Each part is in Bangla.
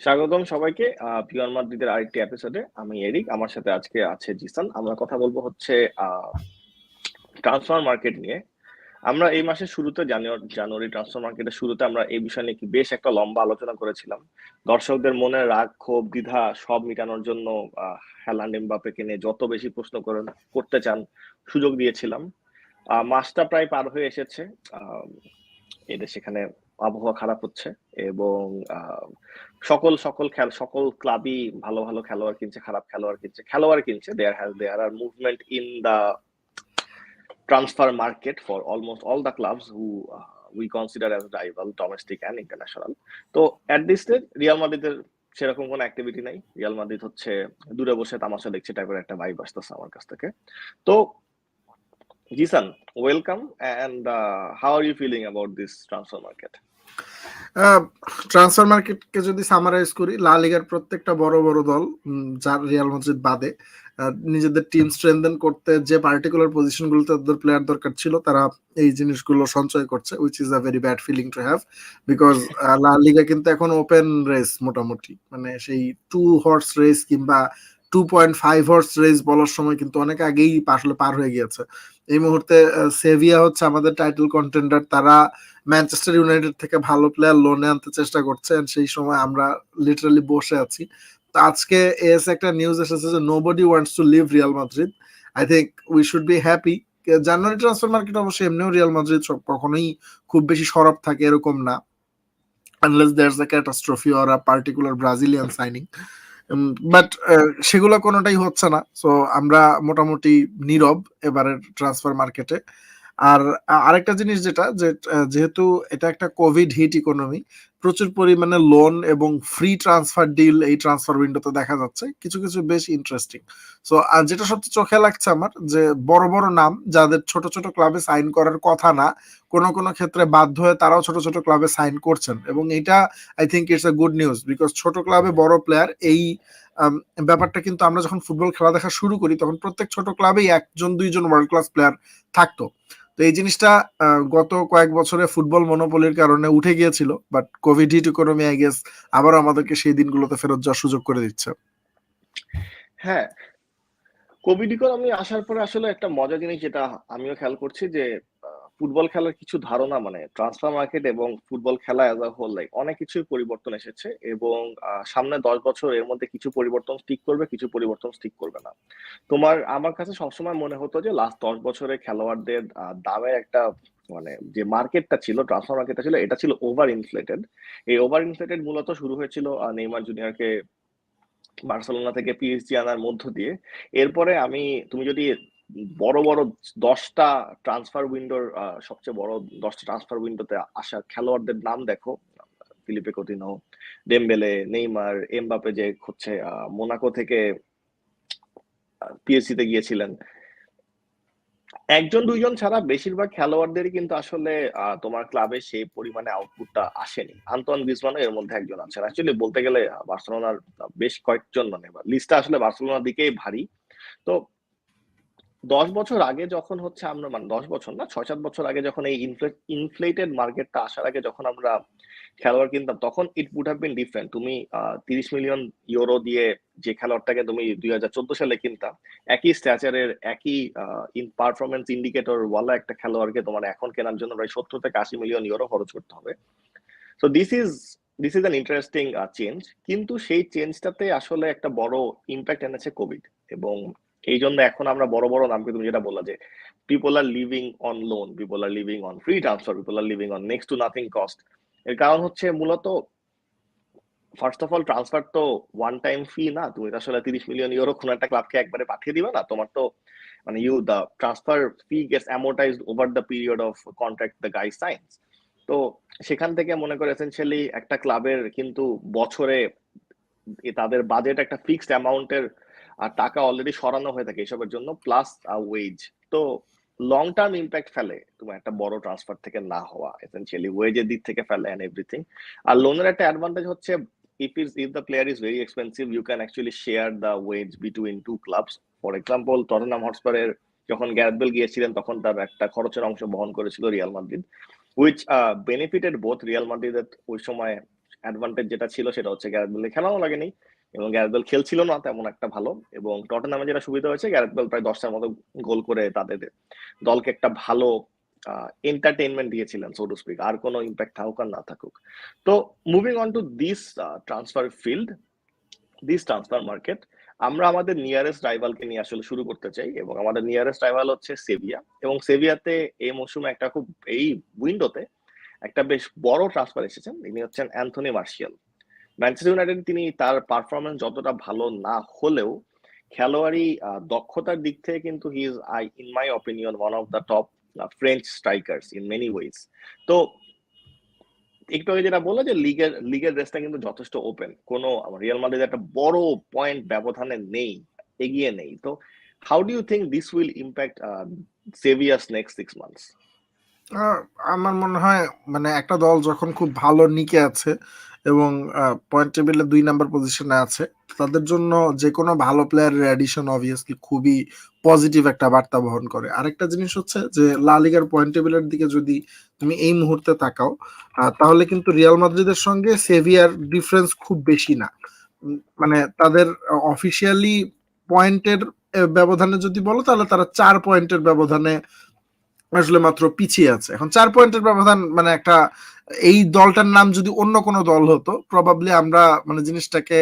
স্বাগতম সবাইকে পিওর মাদ্রিদের আরেকটি এপিসোডে। আমি এরিক, আমার সাথে আজকে আছে জিসান। আমরা কথা বলবো হচ্ছে ট্রান্সফার মার্কেট নিয়ে। আমরা এই মাসের শুরুতে জানুয়ারি ট্রান্সফার মার্কেটের শুরুতে আমরা এই বিষয় নিয়ে বেশ একটা লম্বা আলোচনা করেছিলাম। দর্শকদের মনে রাগ, ক্ষোভ, দ্বিধা সব মেটানোর জন্য হ্যালান্ড এমবাপ্পেকে নিয়ে যত বেশি প্রশ্ন করতে চান সুযোগ দিয়েছিলাম। মাসটা প্রায় পার হয়ে এসেছে। এদের সেখানে আবহাওয়া খারাপ হচ্ছে এবং আহ, সকল ক্লাবই ভালো ভালো খেলোয়াড় কিনছে, খারাপ খেলোয়াড় কিনছে। There are movement in the transfer market for almost all the clubs who we consider as rival, domestic and international. তো at this stage রিয়াল মাদ্রিদের সেরকম কোনো অ্যাক্টিভিটি নাই। রিয়াল মাদ্রিদ হচ্ছে দূরে বসে তামাশা দেখছে টাইপের একটা ভাইব আসতেছে আমার কাছ থেকে। তো Zisan, welcome, and how are you feeling about this transfer market? Transfer মার্কেটকে যদি সামারাইজ করি, লা লিগার প্রত্যেকটা বড় বড় দল, যার রিয়াল মাদ্রিদ বাদে, নিজেদের টিম স্ট্রেনথেন করতে যে পার্টিকুলার পজিশনগুলোতে তাদের প্লেয়ার দরকার ছিল, তারা এই জিনিসগুলো সঞ্চয় করছে, which is a very bad feeling to have. Because La Liga কিন্তু এখন ওপেন রেস মোটামুটি, মানে সেই 2 হর্স রেস কিংবা 2.5 হর্স রেস বলার সময় কিন্তু অনেক আগেই আসলে পার হয়ে গিয়েছে। এই মুহূর্তে সেভিয়া হচ্ছে আমাদের টাইটেল কন্টেন্ডার, তারা ম্যানচেস্টার ইউনাইটেড থেকে ভালো প্লেয়ার লোনে আনতে চেষ্টা করছে, সেই সময় আমরা লিটারালি বসে আছি। তো আজকে এসে একটা নিউজ এসেছে যে nobody wants to leave Real Madrid. I think we should be happy. January transfer market অবশ্যই এমনিও রিয়াল মাদ্রিদ কখনোই খুব বেশি সরব থাকে এরকম না, unless there's a catastrophe or a particular Brazilian signing. But সেগুলো কোনোটাই হচ্ছে না। সো আমরা মোটামুটি নীরব এবারের ট্রান্সফার মার্কেটে। আর আরেকটা জিনিস যেটা, যেহেতু এটা একটা কোভিড হিট ইকোনমি, প্রচুর পরিমাণে লোন এবং ফ্রি ট্রান্সফার ডিল এই ট্রান্সফার উইন্ডোতে দেখা যাচ্ছে, কিছু কিছু বেশ ইন্টারেস্টিং। সো যেটা সবচেয়ে চোখে লাগছে আমার, যে বড় বড় নাম যাদের ছোট ছোট ক্লাবে সাইন করার কথা না, কোনো কোনো ক্ষেত্রে বাধ্য হয়ে তারাও ছোট ছোট ক্লাবে সাইন করছেন, এবং এটা I think it's a good news. Because ছোট ক্লাবে বড় প্লেয়ার, এই ব্যাপারটা কিন্তু আমরা যখন ফুটবল খেলা দেখা শুরু করি তখন প্রত্যেক ছোট ক্লাবেই একজন দুইজন ওয়ার্ল্ড ক্লাস প্লেয়ার থাকতো। তো এই জিনিসটা গত কয়েক বছরে ফুটবল মনোপলির কারণে উঠে গিয়েছিল, but Covid hit economy I guess আবার আমাদেরকে সেই দিনগুলোতে ফেরত যাওয়ার সুযোগ করে দিচ্ছে। হ্যাঁ, কোভিড ইকোনমি আসার পরে আসলে একটা মজা জিনিস যেটা আমিও খেয়াল করছি যে ফুটবল খেলার কিছু ধারণা, মানে ট্রান্সফার মার্কেট এবং ফুটবল খেলা অ্যাজ আ হোল, লাইক অনেক কিছুই পরিবর্তন এসেছে এবং সামনে 10 বছর এর মধ্যে কিছু পরিবর্তন স্টিক করবে, কিছু পরিবর্তন স্টিক করবে না। আমার কাছে সবসময় মনে হতো যে লাস্ট 10 বছরে খেলোয়াড়দের দামের একটা, মানে যে মার্কেটটা ছিল, ট্রান্সফার মার্কেটটা ছিল, এটা ছিল ওভার ইনফ্লেটেড। এই ওভার ইনফ্লেটেড মূলত শুরু হয়েছিল নেইমার জুনিয়রকে বার্সেলোনা থেকে পিএসজি আনার মধ্য দিয়ে। এরপরে তুমি যদি বড় বড় 10টা ট্রান্সফার উইন্ডোর সবচেয়ে বড় 10টা ট্রান্সফার উইন্ডোতে আসা খেলোয়াড়দের নাম দেখো, ফিলিপে কোতিনো, ডেমবেলে, নেইমার, এমবাপে যে হচ্ছে মোনাকো থেকে পিএসজি তে গিয়েছিলেন, একজন দুইজন ছাড়া বেশিরভাগ খেলোয়াড়দেরই কিন্তু আসলে তোমার ক্লাবে সেই পরিমাণে আউটপুটটা আসেনি। আন্তোয়ান গ্রিজমানও এর মধ্যে একজন আছেন। অ্যাকচুয়ালি বলতে গেলে বার্সেলোনার বেশ কয়েকজন, মানে লিস্টটা আসলে বার্সেলোনার দিকেই ভারী। তো 10 বছর আগে যখন হচ্ছে আমরা, মানে 10 বছর না, 6-7 বছর আগে যখন এই ইনফ্লেটেড মার্কেটটা আসার আগে যখন আমরা খেলোয়াড় কিনতাম, তখন it would have been different. তুমি 30 মিলিয়ন ইউরো দিয়ে যে খেলোয়াড়টাকে তুমি 2014 সালে কিনতাম, একই স্ট্যাচারের, একই পারফরমেন্স ইন্ডিকেটর ওয়ালা একটা খেলোয়াড়কে তোমার এখন কেনার জন্য প্রায় 70 থেকে 80 মিলিয়ন ইউরো খরচ করতে হবে। So this is an interesting change. কিন্তু সেই চেঞ্জটাতে আসলে একটা বড় ইম্প্যাক্ট এনেছে কোভিড, এবং এই জন্য এখন আমরা বড় বড় নামকে, তুমি যেটা বললা যে people are living on loan, people are living on free transfer, people are living on next to nothing cost. এর কারণ হচ্ছে মূলত, ফার্স্ট অফ অল, ট্রান্সফার তো ওয়ান টাইম ফি না। তুমি তো আসলে 30 মিলিয়ন ইউরো কোন একটা ক্লাবকে একবারে পাঠিয়ে দিবে না। তোমার তো, মানে the transfer fee gets amortized over the period of contract the guy signs. তো সেখান থেকে মনে করে এসেনশিয়ালি একটা ক্লাবের কিন্তু বছরে তাদের বাজেট একটা ফিক্সড অ্যামাউন্টের টাকা অলরেডি সরানো হয়ে থাকে এসবের জন্য, প্লাস ওয়েজ। তো লং টার্ম ইম্প্যাক্ট ফেলে তোমার একটা বড় ট্রান্সফার থেকে না হওয়া, এসেনশিয়ালি ওয়েজের দিক থেকে ফেলে এন্ড এভরিথিং। আর লোনের একটা অ্যাডভান্টেজ হচ্ছে, if the player is very expensive, you can actually share the wage between two clubs. For example, টটনহাম হটস্পারের যখন গ্যারেথ বেল গিয়েছিলেন, তখন তার একটা খরচের অংশ বহন করেছিল Real Madrid, which benefited both Real মাদ্রিদের ওই সময় অ্যাডভান্টেজ যেটা ছিল সেটা হচ্ছে গ্যারেথ বেলের খেলাও লাগেনি, এবং গ্যারেথ বেল খেলছিল না তেমন একটা ভালো। এবং টটেনহামে যেটা সুবিধা হয়েছে, গ্যারেথ বেল প্রায় 10টার মতো গোল করে তাদের দলকে একটা ভালো এন্টারটেইনমেন্ট দিয়েছিলেন, সো টু স্পিক, আর কোনো ইম্প্যাক্ট থাকুক আর না থাকুক। তো moving on to this transfer field, this transfer market, আমরা আমাদের নিয়ারেস্ট রাইভালকে নিয়ে আসলে শুরু করতে চাই, এবং আমাদের নিয়ারেস্ট রাইভাল হচ্ছে সেভিয়া। এবং সেভিয়াতে এই মৌসুমে একটা খুব, এই উইন্ডোতে একটা বেশ বড় ট্রান্সফার এসেছেন, তিনি হচ্ছেন অ্যান্থনি মার্শিয়াল। ম্যানচেস্টার ইউনাইটেড তিনি তার পারফরমেন্স যতটা ভালো না হলেও খেলোয়াড়ি দক্ষতার দিক থেকে কিন্তু he is, I in my opinion, one of the top French strikers in many ways. তো একটু আগে যেটা বললো যে লিগের রেসটা কিন্তু যথেষ্ট ওপেন, কোনো রিয়াল মাদ্রিদ একটা বড় পয়েন্ট ব্যবধানে নেই, এগিয়ে নেই। তো how do you think this will impact সেভিয়াস নেক্সট 6 মান্থস? আমার মনে হয় মানে একটা দল যখন খুব ভালো নিকে আছে এবং পয়েন্ট টেবিলে 2 নাম্বার পজিশনে আছে, তাদের জন্য যে কোনো ভালো প্লেয়ারের অ্যাডিশন অবভিয়াসলি খুবই পজিটিভ একটা বার্তা বহন করে। আরেকটা জিনিস হচ্ছে যে লা লিগার পয়েন্ট টেবিলের দিকে যদি তুমি এই মুহূর্তে তাকাও, তাহলে কিন্তু রিয়াল মাদ্রিদের সঙ্গে সেভিয়ার ডিফারেন্স খুব বেশি না। মানে তাদের অফিসিয়ালি পয়েন্টের ব্যবধানে যদি বলো, তাহলে তারা 4 পয়েন্টের ব্যবধানে আসলে মাত্র পিছিয়ে আছে। এখন 4 পয়েন্টের ব্যবধান মানে একটা, এই দলটার নাম যদি অন্য কোনো দল হতো, প্রবাবলি আমরা মানে জিনিসটাকে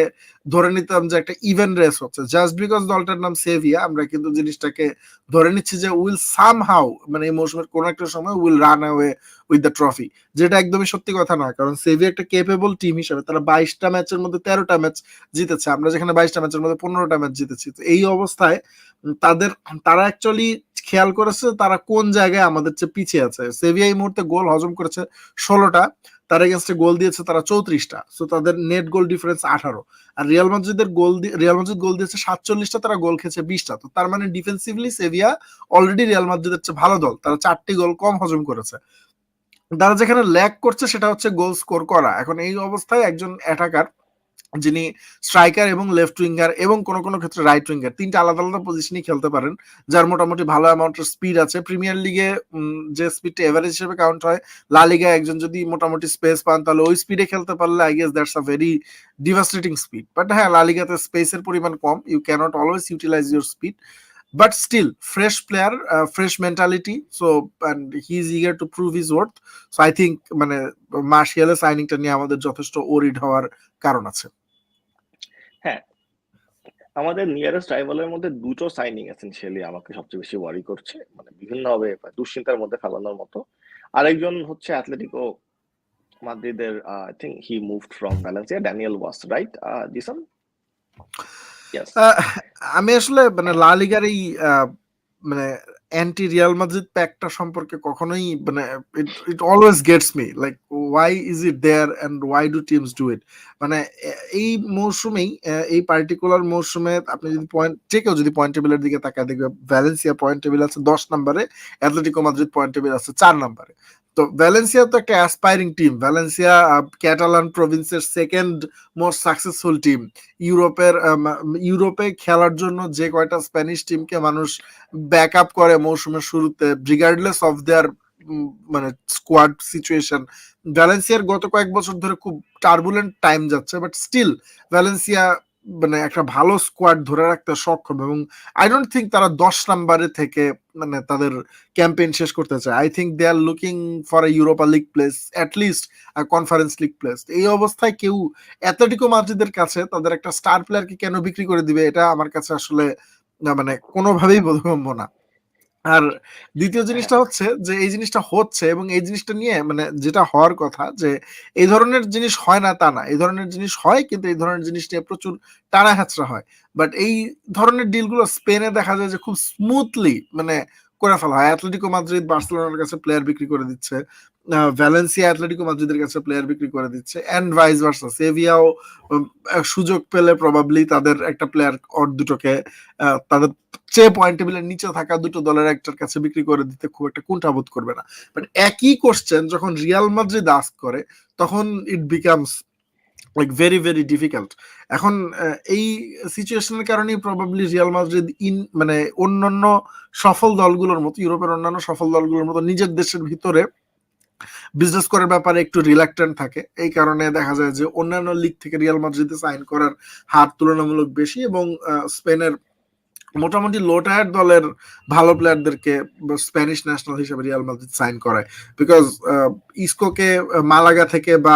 ধরে নিতাম যে একটা ইভেন রেস হচ্ছে। জাস্ট বিকজ দলটার নাম সেভিয়া, আমরা কিন্তু জিনিসটাকে ধরে নিচ্ছি যে উইল সাম হাউ, মানে এই মৌসুমের কোনো একটা সময় will run away with the trophy, যেটা একদমই সত্যি কথা না। কারণ সেভিয়া একটা কেপেবল টিম হিসেবে তারা 22টা ম্যাচের মধ্যে 13টা ম্যাচ জিতেছে, আমরা যেখানে 22টা ম্যাচের মধ্যে 15টা ম্যাচ জিতেছি। তো এই অবস্থায় তাদের, তারা অ্যাকচুয়ালি খেয়াল করেছে তারা কোন জায়গায় আমাদের চেয়ে পিছিয়ে আছে। সেভিয়া এই মুহূর্তে গোল হজম করেছে 16টা, তার এগেনস্টে গোল দিয়েছে তারা 34টা, সো তাদের নেট গোল ডিফারেন্স 18। আর রিয়াল মাদ্রিদের রিয়াল মাদ্রিদ গোল দিয়েছে 47টা, তারা গোল খেয়েছে 20টা। তো তার মানে ডিফেন্সিভলি সেভিয়া অলরেডি রিয়াল মাদ্রিদের চেয়ে ভালো দল, তারা 4টি গোল কম হজম করেছে। তারা যেখানে ল্যাক করছে সেটা হচ্ছে গোল স্কোর করা। এখন এই অবস্থায় একজন অ্যাটাকার যিনি স্ট্রাইকার এবং লেফট উইঙ্গার এবং কোনো কোনো ক্ষেত্রে রাইট উইঙ্গার, 3টা আলাদা আলাদা পজিশনই খেলতে পারেন, যার মোটামুটি ভালো অ্যামাউন্টের স্পিড আছে। প্রিমিয়ার লিগে যে স্পিডটা এভারেজ হিসেবে কাউন্ট হয়, লা লিগায় একজন যদি মোটামুটি স্পেস পান তাহলে ওই স্পিডে খেলতে পারলে I guess that's a very devastating speed. But হ্যাঁ, লা লিগাতে স্পেসের পরিমাণ কম, you can't always utilize your speed, but still fresh player, fresh mentality, so and he's eager to prove his worth. So I think মানে মার্শিয়ালের সাইনিংটা নিয়ে আমাদের যথেষ্ট ওরিড হওয়ার কারণ আছে। হ্যাঁ, আমাদের নিয়ারেস্ট রাইভালের মধ্যে দুটো সাইনিং এসেনশিয়ালি আমাকে সবচেয়ে বেশি ওয়ারি করছে, মানে বিভিন্নভাবে দুশ্চিন্তার মধ্যে ফেলানোর মতো। আরেকজন হচ্ছে অ্যাথলেটিকো মাদ্রিদের, I think he moved from Valencia, Daniel Wass, right Zisan? Yes. আমি আসলে মানে লা লিগার এই মানে অ্যান্টি রিয়াল মাদ্রিদ প্যাকটা সম্পর্কে কখনোই মানে it always gets me like why is it there and why do teams do it. মানে এই মৌসুমেই, এই পার্টিকুলার মৌসুমে আপনি যদি পয়েন্ট, যে কেউ যদি পয়েন্ট টেবিলের দিকে তাকায় দেখবে ভ্যালেন্সিয়া পয়েন্ট টেবিল আছে 10 নম্বরে, অ্যাটলেটিকো মাদ্রিদ পয়েন্ট টেবিল আছে 4 নম্বরে। তো ভ্যালেন্সিয়া তো একটা অ্যাসপায়ারিং টিম, ভ্যালেন্সিয়া ক্যাটালান প্রভিন্সের সেকেন্ড মোস্ট সাকসেসফুল টিম। ইউরোপে খেলার জন্য যে কয়টা স্প্যানিশ টিমকে মানুষ ব্যাক আপ করে মৌসুমের শুরুতে, রিগার্ডলেস অফ দেয়ার মানে স্কোয়াড সিচুয়েশন, ভ্যালেন্সিয়ার গত কয়েক বছর ধরে খুব টার্বুলেন্ট টাইম যাচ্ছে, বাট স্টিল ভ্যালেন্সিয়া মানে একটা ভালো স্কোয়াড ধরে রাখতে সক্ষম। এবং আই ডোন্ট থিঙ্ক তারা 10 নম্বরে থেকে মানে তাদের ক্যাম্পেইন শেষ করতে চায়। I think they are looking for a Europa League place, at least conference league place. এই অবস্থায় কেউ অ্যাথলেটিকো মাদ্রিদের কাছে তাদের একটা স্টার প্লেয়ারকে কেন বিক্রি করে দিবে, এটা আমার কাছে আসলে মানে কোনোভাবেই বোধগম্য না। আর দ্বিতীয় জিনিসটা হচ্ছে যে এই জিনিসটা হচ্ছে, এবং এই জিনিসটা নিয়ে মানে যেটা হওয়ার কথা যে এই ধরনের জিনিস হয় না তা না, এই ধরনের জিনিস হয়, কিন্তু এই ধরনের জিনিস নিয়ে প্রচুর টানা হ্যাচড়া হয়। বাট এই ধরনের ডিলগুলো স্পেনে দেখা যায় যে খুব স্মুথলি মানে করে ফেলা হয়। অ্যাটলেটিকো মাদ্রিদ বার্সেলোনার কাছে প্লেয়ার বিক্রি করে দিচ্ছে, ভ্যালেন্সিয়া অ্যাটলেটিকো মাদ্রিদের কাছে প্লেয়ার বিক্রি করে দিচ্ছে, এন্ড ভাইস ভার্সা। সেভিয়াও সুযোগ পেলে প্রবাবলি তাদের একটা প্লেয়ার ওর দুটোকে তাদের চেয়ে পয়েন্ট টেবিলের নিচে থাকা দুটো দলের একটার কাছে বিক্রি করে দিতে খুব একটা কুণ্ঠাবোধ করবে না। বাট একই কোশ্চেন যখন রিয়াল মাদ্রিদ আস্ক করে, তখন it becomes like very very difficult. এখন এই সিচুয়েশনের কারণেই প্রবাবলি রিয়াল মাদ্রিদ মানে অন্যান্য সফল দলগুলোর মতো, ইউরোপের অন্যান্য সফল দলগুলোর মতো নিজের দেশের ভিতরে বিজনেস করার ব্যাপারে একটু রিল্যাক্টেন্ট থাকে। এই কারণে দেখা যায় যে অন্যান্য লিগ থেকে রিয়াল মাদ্রিদে সাইন করার হার তুলনামূলক বেশি, এবং স্পেনের মোটামুটি লো টায়ার দলের ভালো প্লেয়ারদেরকে স্প্যানিশ ন্যাশনাল হিসেবে রিয়াল মাদ্রিদ সাইন করায়। বিকজ ইসকোকে মালাগা থেকে বা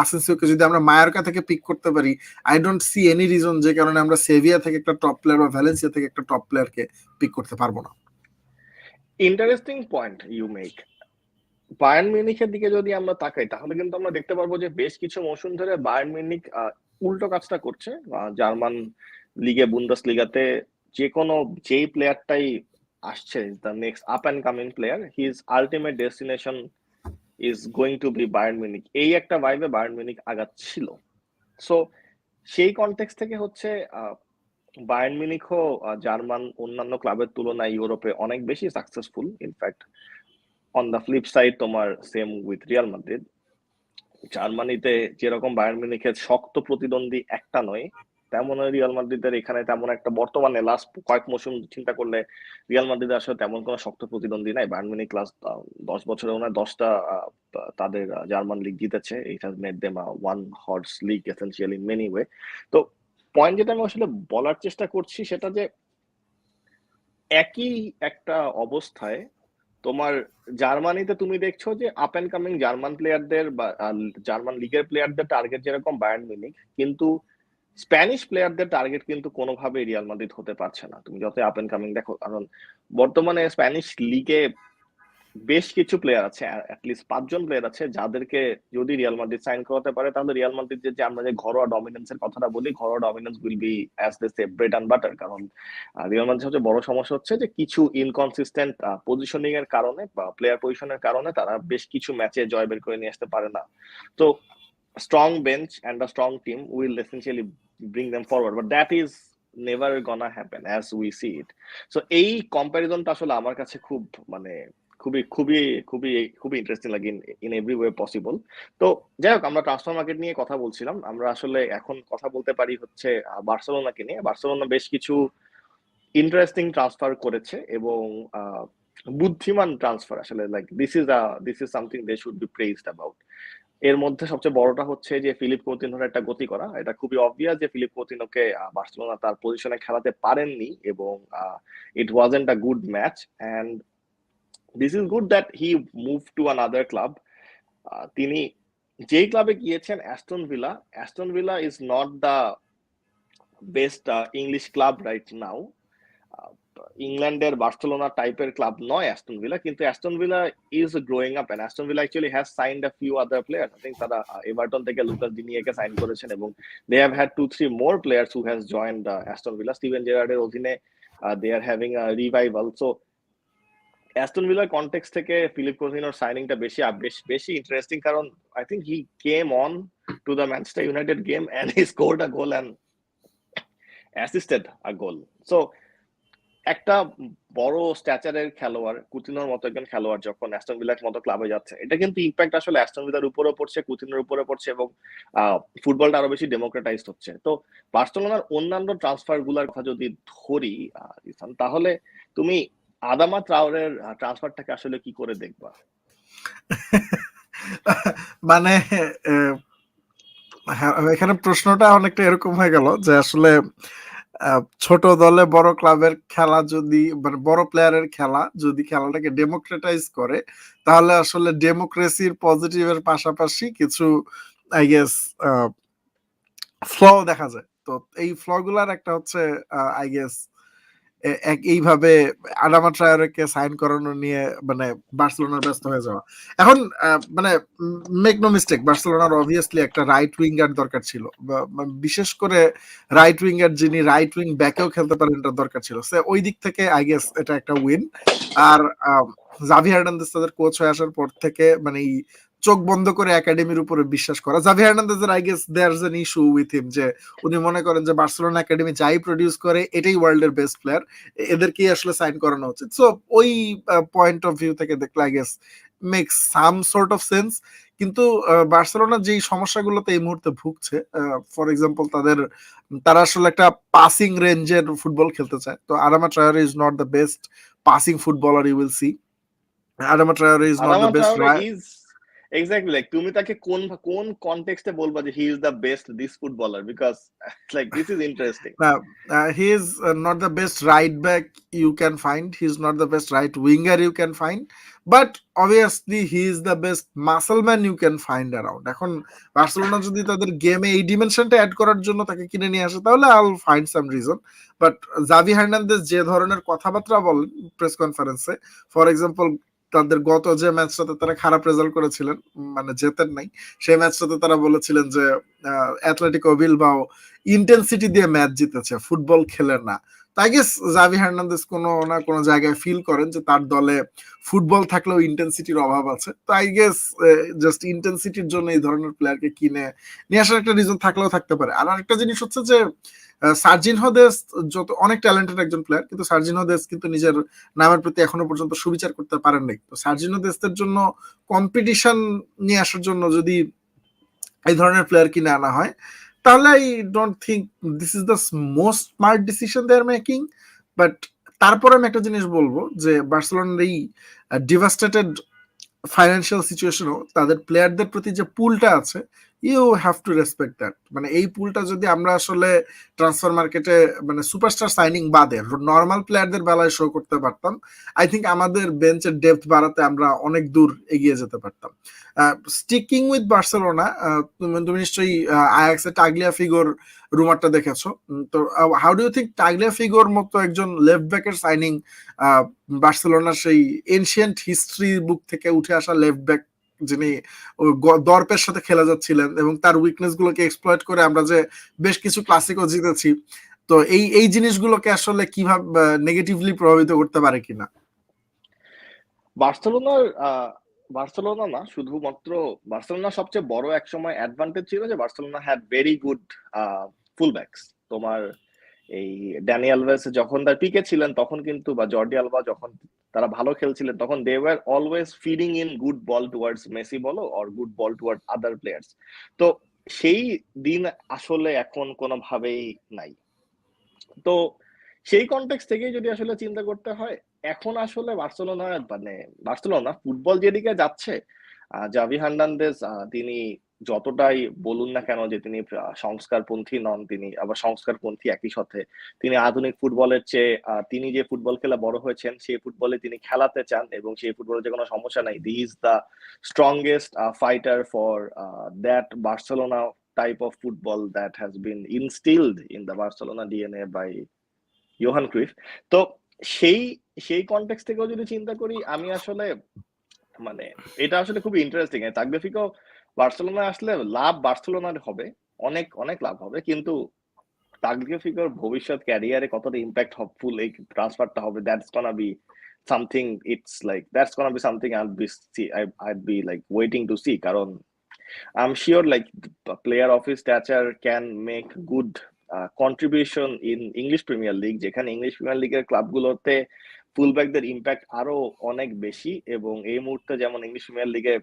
আসেন্সিওকে যদি আমরা মায়োরকা থেকে পিক করতে পারি, I don't see any reason যে কারণে আমরা সেভিয়া থেকে একটা টপ প্লেয়ার বা ভ্যালেন্সিয়া থেকে একটা টপ প্লেয়ারকে পিক করতে পারবো না। Interesting point you make. Bayern মিউনিখের দিকে যদি আমরা তাকাই তাহলে কিন্তু আমরা দেখতে পারবো যে বেশ কিছু মৌসুম ধরে বায়ার্ন মিউনিখ উল্টো কাজটা করছে। জার্মান লিগে, বুন্দেস লিগাতে যেই প্লেয়ারটাই আসছে, the next up and coming player, his ultimate destination is going to be Bayern Munich, এই একটা ভাইবে বায়ার্ন মিউনিখ আগাচ্ছিল। সো সেই কনটেক্সট থেকে হচ্ছে বায়ার্ন মিউনিখও জার্মান অন্যান্য ক্লাবের তুলনায় ইউরোপে অনেক বেশি successful. In fact on the flip side তোমার সেম উইথ রিয়াল মাদ্রিদ। জার্মানিতে যেরকম বায়ার্ন মিউনিখের শক্ত প্রতিদ্বন্দ্বী একটা নয়, তেমন রিয়াল মাদ্রিদের এখানে তেমন একটা বর্তমানে লাস্ট কয়েক মৌসুম চিন্তা করলে রিয়াল মাদ্রিদের আসলে তেমন কোনো শক্ত প্রতিদ্বন্দ্বী নাই। বায়ার্ন মিউনিখ লাস্ট 10 বছরে ওনার 10টা তাদের জার্মান লিগ জিতেছে। It has made them one horse league essentially in many way. তো পয়েন্ট যেটা আমি আসলে বলার চেষ্টা করছি সেটা যে একই একটা অবস্থায় তোমার জার্মানিতে তুমি দেখছো যে আপ এন্ড কামিং জার্মান প্লেয়ারদের বা জার্মান লিগের প্লেয়ারদের টার্গেট যেরকম বায়ার্ন মিউনিখ, কিন্তু স্প্যানিশ প্লেয়ারদের টার্গেট কিন্তু কোনোভাবেই রিয়াল মাদ্রিদ হতে পারছে না। তুমি যত আপ এন্ড কামিং দেখো, কারণ বর্তমানে স্প্যানিশ লিগে বেশ কিছু প্লেয়ার আছে, অ্যাটলিস্ট 5জন প্লেয়ার আছে যাদেরকে যদি রিয়াল মাদ্রিদ সাইন করাতে পারে তাহলে রিয়াল মাদ্রিদ যে আমরা যে ঘরোয়া ডমিনেন্সের কথাটা বলি, ঘরোয়া dominance will be as they say bread and butter. কারণ রিয়াল মাদ্রিদ হচ্ছে বড় সমস্যা হচ্ছে যে কিছু ইনকনসিস্টেন্ট পজিশনিং এর কারণে বা প্লেয়ার পজিশনের কারণে তারা বেশ কিছু ম্যাচে জয় বের করে নিয়ে আসতে পারে না। তো strong bench and a strong team will essentially bring them forward, but that is never gonna happen as we see it. So এই কম্পারিজনটা আসলে আমার কাছে খুব মানে খুবই খুবই খুবই খুবই ইন্টারেস্টিং লাগে ইন এভরি ওয়ে পসিবল। তো যাই হোক, আমরা ট্রান্সফার মার্কেট নিয়ে কথা বলছিলাম, আমরা আসলে এখন কথা বলতে পারি হচ্ছে বার্সেলোনাকে নিয়ে। বার্সেলোনা বেশ কিছু ইন্টারেস্টিং ট্রান্সফার করেছে এবং বুদ্ধিমান ট্রান্সফার আসলে, like this is something they should be praised about. এর মধ্যে সবচেয়ে বড়টা হচ্ছে যে ফিলিপ কৌতিনহোর একটা গতি করা। এটা খুবই অবভিয়াস যে ফিলিপ কৌতিনহোকে বার্সেলোনা তার পজিশনে খেলাতে পারেননি এবং it wasn't a good match, and this is good that he move to another club. তিনি যেই ক্লাবে গিয়েছেন, Aston Villa is not the best English club right now. ইংল্যান্ডের বার্সেলোনা টাইপের ক্লাব নয় অ্যাস্টন ভিলা, কিন্তু Aston Villa is growing up and Aston Villa actually has signed a few other player. I think তারা এভারটন থেকে লুকাস ডিনিয়েকে সাইন করেছেন এবং they have had 2-3 more players who has joined Aston Villa. Steven জেরার্ডের অধীনে they are having a revival. So Aston ভিলার কনটেক্সট থেকে ফিলিপ কৌতিনহোর সাইনিংটা বেশি ইন্টারেস্টিং, কারণ I think he came on to the Manchester United game and he scored a goal and assisted a goal. So একটা বড় স্ট্যাচারের খেলোয়াড়, কুতিনোর মতো একজন খেলোয়াড় যখন অ্যাস্টন ভিলার মতো ক্লাবে যাচ্ছে, এটা কিন্তু ইম্প্যাক্ট আসলে অ্যাস্টন ভিলার উপরেও পড়ছে, কুতিনোর উপরে পড়ছে এবং ফুটবলটা আরো বেশি ডেমোক্রেটাইজড হচ্ছে। তো বার্সেলোনার অন্যান্য ট্রান্সফার গুলার কথা যদি ধরি তাহলে তুমি আদামা ট্রাওরের ট্রান্সফারটাকে আসলে কি করে দেখবা? মানে এখানে প্রশ্নটা অনেকটা এরকম হয়ে গেল যে আসলে ছোট দলে বড় ক্লাবের খেলা যদি, মানে বড় প্লেয়ারের খেলা যদি খেলাটাকে ডেমোক্রেটাইজ করে, তাহলে আসলে ডেমোক্রেসির পজিটিভের পাশাপাশি কিছু আই গেস ফ্ল দেখা যায়। তো এই ফ্ল গুলার একটা হচ্ছে আই গেস এইভাবে আদামা ট্রাওরেকে সাইন করানো নিয়ে মানে বার্সেলোনার ব্যস্ত হয়ে যাওয়া। এখন মানে মেক নো মিস্টেক, বার্সেলোনার অবভিয়াসলি একটা রাইট উইঙ্গার দরকার ছিল, বিশেষ করে রাইট উইঙ্গার যিনি রাইট উইং ব্যাকেও খেলতে পারেন, এটা দরকার ছিল। সে ওই দিক থেকে আই গেস এটা একটা উইন। আর জাভি হার্নান্দেজ তাদের কোচ হয়ে আসার পর থেকে মানে চোখ বন্ধ করে একাডেমির উপরে বিশ্বাস করা। জাভি হার্নান্দেজের I guess there's an issue with him, যে উনি মনে করেন যে বার্সেলোনা একাডেমি যাই প্রডিউস করে এটাই ওয়ার্ল্ডের বেস্ট প্লেয়ার, এদেরকেই আসলে সাইন করানো উচিত। সো ওই পয়েন্ট অফ ভিউ থেকে দেখলে I guess make some sort of sense. কিন্তু বার্সেলোনা যেই সমস্যাগুলোতে এই মুহূর্তে ভুগছে, ফর এক্সাম্পল তারা আসলে একটা পাসিং রেঞ্জের ফুটবল খেলতে চায়। তো Adama Traore is not the best passing footballer you will see. Adama Traore is not the best exactly, like তুমি তাকে কোন কোন কনটেক্সটে বলবা যে he is the best this footballer, because like this is interesting. He is not the best right back you can find. He is not the best right winger you can find. But obviously he is the best muscle man you can find around. এখন বার্সেলোনা যদি তাদের গেমে এই ডিমেনশনটা অ্যাড করার জন্য তাকে কিনে নিয়ে আসে তাহলে I will find some reason. But Xavi Hernandez যে ধরনের কথাবার্তা বলেন প্রেস কনফারেন্সে, ফর এক্সাম্পল তাদের গত যে ম্যাচটাতে তারা খারাপ রেজাল্ট করেছিলেন, মানে জেতেন নাই, সেই ম্যাচটাতে তারা বলেছিলেন যে অ্যাথলেটিকো বিলবাও ইন্টেন্সিটি দিয়ে ম্যাচ জিতেছে, ফুটবল খেলে না। তাই গেস জাভি হার্নান্দেজ কোনো না কোনো জায়গায় ফিল করেন যে তার দলে ফুটবল থাকলেও ইন্টেন্সিটির অভাব আছে। তো আই গেস জাস্ট ইন্টেন্সিটির জন্য এই ধরনের প্লেয়ারকে কিনে নিয়ে আসার একটা রিজন থাকলেও থাকতে পারে। আর আরেকটা জিনিস হচ্ছে যে সার্জিনহো দেস্ট যত অনেক ট্যালেন্টেড একজন প্লেয়ার, কিন্তু সার্জিনহো দেস্ট কিন্তু নিজের নামের প্রতি এখনো পর্যন্ত সুবিচার করতে পারেন নাই। তো সার্জিনহো দেস্টের জন্য কম্পিটিশন নিয়ে আসার জন্য যদি এই ধরনের প্লেয়ার কিনে আনা হয় তাহলে I don't think this is the most smart decision they are making. But তারপরে আমি একটা জিনিস বলবো যে বার্সেলোনার এই ডিভাস্টেটেড ফাইন্যান্সিয়াল সিচুয়েশনও তাদের প্লেয়ারদের প্রতি যে পুলটা আছে, you have to respect that. মানে এই পুলটা যদি আমরা আসলে ট্রান্সফার মার্কেটে মানে সুপারস্টার সাইনিং বাদে নর্মাল প্লেয়ারদের বেলায় শো করতে পারতাম, আই থিঙ্ক আমাদের বেঞ্চের ডেপথ বাড়াতে আমরা অনেক দূর এগিয়ে যেতে পারতাম। স্টিকিং উইথ বার্সেলোনা, তুমি নিশ্চয়ই আয়াক্সের টাগলিয়া ফিগোর রুমারটা দেখেছো। তো হাউ ডু ইউ থিঙ্ক টাগলিয়া ফিগোর মতো একজন লেফট ব্যাকের সাইনিং বার্সেলোনার সেই এনশিয়েন্ট হিস্ট্রি বুক থেকে উঠে আসা লেফট ব্যাক যিনি দর্পের সাথে খেলে যাচ্ছিলেন এবং তার উইকনেস গুলোকে এক্সপ্লয়েট করে আমরা যে বেশ কিছু ক্লাসিকও জিতেছি, তো এই এই জিনিসগুলোকে আসলে কিভাবে নেগেটিভলি প্রভাবিত করতে পারে কিনা? বার্সেলোনার বার্সেলোনা না শুধুমাত্র, বার্সেলোনার সবচেয়ে বড় এক সময় অ্যাডভান্টেজ ছিল যে Barcelona had very good full backs. তোমার এই ড্যানি আলভেস যখন তার পিকে ছিলেন তখন কিন্তু, বা জর্ডি আলবা যখন তারা ভালো খেলছিলেন তখন they were always feeding in good ball towards Messi বলো or good ball toward other players. তো সেই দিন আসলে এখন কোনোভাবেই নাই। তো সেই কনটেক্সট থেকেই যদি আসলে চিন্তা করতে হয়, এখন আসলে বার্সেলোনা মানে বার্সেলোনা ফুটবল যেদিকে যাচ্ছে, জাভি হার্নান্দেজ তিনি যতটাই বলুন না কেন যে তিনি সংস্কারপন্থী নন, তিনি আবার সংস্কারপন্থী একই সাথে। তিনি আধুনিক ফুটবলের চেয়ে তিনি যে ফুটবল খেলা বড় হয়েছেন সেই ফুটবলে তিনি খেলাতে চান এবং সেই ফুটবলে যে কোনো সমস্যা নাই। হি is the strongest fighter for that Barcelona type of football that has been instilled in the Barcelona DNA by Johan Cruyff. তো সেই সেই কনটেক্সট থেকেও যদি চিন্তা করি, আমি আসলে মানে এটা আসলে খুবই ইন্টারেস্টিং। তাগদেফিকো বার্সেলোনা আসলে লাভ বার্সেলোনার হবে, অনেক অনেক লাভ হবে, কিন্তু তাগদেফিকোর ভবিষ্যৎ ক্যারিয়ারে কতটা ইম্প্যাক্টফুল এই ট্রান্সফারটা হবে, that's গনা be something, it's like that's গনা be something I'd be like waiting to see, কারণ I'm sure like the player of his stature can make good contribution in English Premier League, যেখানে ইংলিশ প্রিমিয়ার লিগের ক্লাবগুলোতে ফুলব্যাকদের ইম্প্যাক্ট আরো অনেক বেশি। এবং এই মুহূর্তে যেমন ইংলিশ প্রিমিয়ার লিগে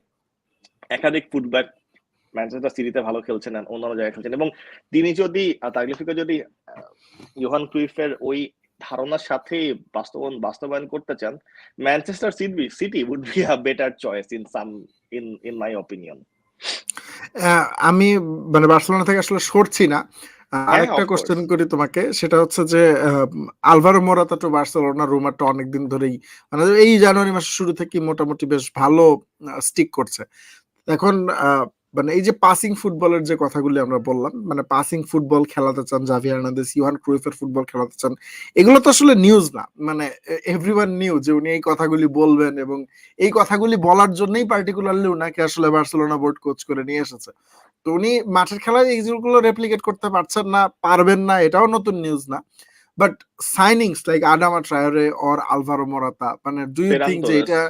একাধিক ফুলব্যাক ম্যানচেস্টার সিটিতে ভালো খেলছেন, অন্যান্য জায়গায় খেলছেন, এবং তিনি যদি তাগলিফিকে যদি ইয়োহান ক্রুইফের ওই ধারণার সাথে বাস্তবায়ন করতে চান, Manchester City would be a better choice in my opinion. আমি মানে বার্সেলোনা থেকে আসলে সরছি না। আরেকটা of কোশ্চেন course. করি তোমাকে, সেটা হচ্ছে যে আলভারো মোরাতা টু বার্সেলোনা রুমারটা অনেকদিন ধরেই মানে এই জানুয়ারি মাসের শুরু থেকে মোটামুটি বেশ ভালো স্টিক করছে। এখন মানে এই যে পাসিং ফুটবলের যে কথাগুলি আমরা বললাম, মানে পাসিং ফুটবল খেলাতে চান জাভি হার্নান্দেজ, ইয়োহান ক্রুইফের ফুটবল খেলাতে চান, এগুলো তো আসলে নিউজ না। মানে এভরিওয়ান নিউ যে উনি এই কথাগুলি বলবেন এবং এই কথাগুলি বলার জন্যই পার্টিকুলারলি উনাকে আসলে বার্সেলোনা বোর্ড কোচ করে নিয়ে এসেছে। তো উনি মাঠের খেলায় এইগুলো রেপ্লিকেট করতে পারছেন না, পারবেন না, এটাও নতুন নিউজ না। But signings like Adama Traore or Alvaro Morata, মানে ডু ইউ ফেরান থিঙ্ক যে তোরেস। এটা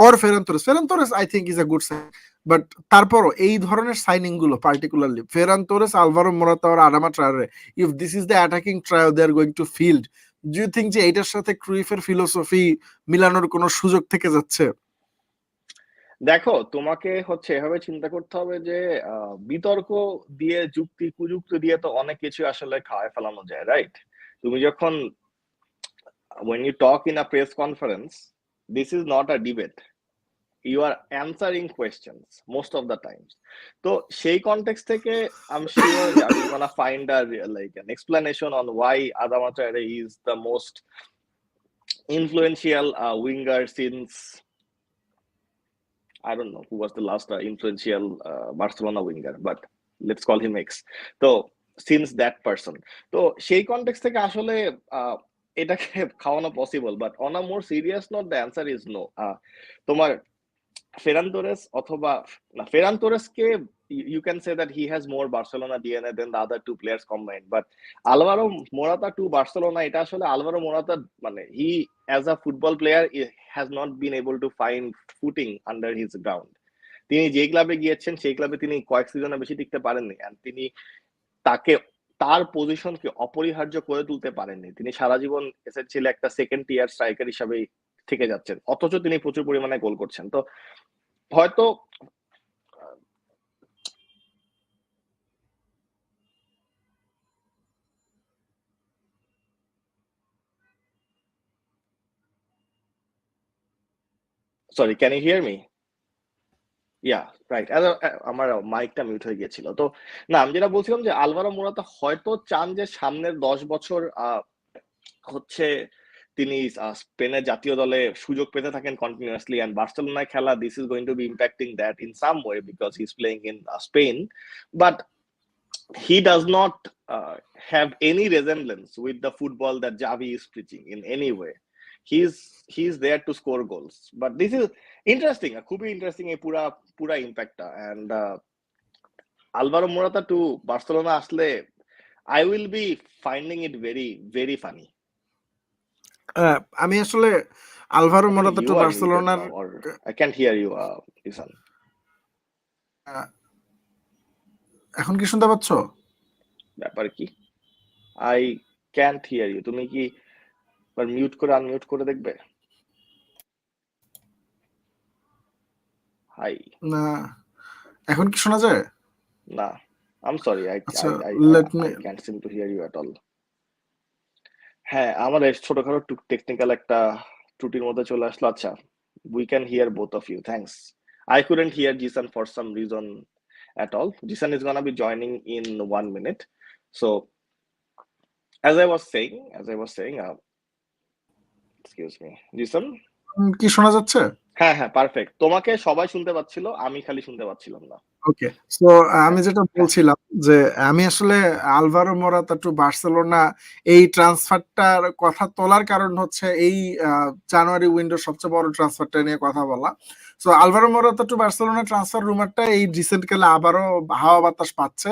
or Ferran Torres I think is a good sign, but তারপরও এই ধরনের সাইনিং গুলো particularly Ferran Torres, Alvaro Morata আর Adama Traore, if this is the attacking trio they are going to field, do you think যে এটার সাথে ক্রুইফের ফিলোসফি মিলানোর কোনো সুযোগ থেকে যাচ্ছে? দেখো, তোমাকে হচ্ছে এভাবে চিন্তা করতে হবে যে বিতর্ক দিয়ে, যুক্তি কুযুক্তি দিয়ে তো অনেক কিছু আসলে খাওয়ায় ফেলানো যায়, রাইট? তুমি যখন when you talk in a press conference, this is not a debate. you are answering questions most of the times. তো সেই কনটেক্সট থেকে I'm sure Javi is gonna find like an explanation on why Adama Traore is the most influential winger since I don't know who was the last influential Barcelona winger, but let's call him X. তো since that person, তো সেই কনটেক্সট থেকে আসলে এটাকে খাওয়ানো possible, but on a more serious note the answer is no. তোমার ফেরান তোরেস অথবা না, ফেরান তোরেসকে you can say that he has more Barcelona DNA than the other two players combined, but Alvaro Morata to Barcelona, এটা আসলে Alvaro Morata মানে he as a football player has not been able to find footing under his ground. তিনি যে ক্লাবে গিয়েছেন সেই ক্লাবে তিনি কয়েক সিজনে বেশি টিকতে পারেননি, and তিনি তাকে তার পজিশনকে অপরিহার্য করে তুলতে পারেননি। তিনি সারা জীবন এসেছিল একটা সেকেন্ড টিয়ার স্ট্রাইকার হিসাবে থেকে যাচ্ছেন, অথচ তিনি প্রচুর পরিমাণে গোল করছেন। তো হয়তো sorry, can you hear me? Yeah right, আমার মাইকটা মিউট হয়ে গিয়েছিল। তো না, আমি যেটা বলছিলাম যে আলভারো মোরাতা হয়তো চান যে সামনের 10 বছর হচ্ছে তিনি স্পেনের জাতীয় দলে সুযোগ পেতে থাকেন কন্টিনিউয়াসলি, এন্ড বার্সেলোনায় খেলা this is going to be impacting that in some way because he is playing in Spain, but he does not have any resemblance with the football that Javi is preaching in any way. He's there to score goals, but this is interesting, খুবই ইন্টারেস্টিং এই পুরা ইম্প্যাক্টটা। And Alvaro Morata to Barcelona আসলে I will be finding it very very funny. আমি আসলে আলভারো মোরাতা টু You are muted বার্সেলোনার now, or I can't hear you, Isan. এখন কি শুনতে পাচ্ছ? ব্যাপার কি? I can't hear you. তুমি কি মিউট করে আনমিউট করে দেখবে? হাই। না, এখন কি শোনা যায়? না, I'm sorry, I can't seem to hear you at all. হ্যাঁ, আমাদের ছোটখাটো টেকনিক্যাল একটা ত্রুটির মধ্যে চলে আসলো। আচ্ছা, we can hear both of you, thanks. I couldn't hear Jisan for some reason at all. Jisan is gonna be joining in 1 minute. So as I was saying, excuse me, Jisan, কি শোনা যাচ্ছে? হ্যাঁ হ্যাঁ, পারফেক্ট। তোমাকে সবাই শুনতে পাচ্ছিল, আমি খালি শুনতে পাচ্ছিলাম না। ওকে, সো আমি যেটা বলছিলাম যে আমি আসলে আলভারো মোরাতা টু বার্সেলোনা এই ট্রান্সফারটার কথা তোলার কারণ হচ্ছে এই জানুয়ারি উইন্ডোর সবচেয়ে বড় ট্রান্সফারটা নিয়ে কথা বলা। So Alvaro Morata to Barcelona transfer রুমারটা এই রিসেন্ট কালে আবারও হাওয়া বাতাস পাচ্ছে।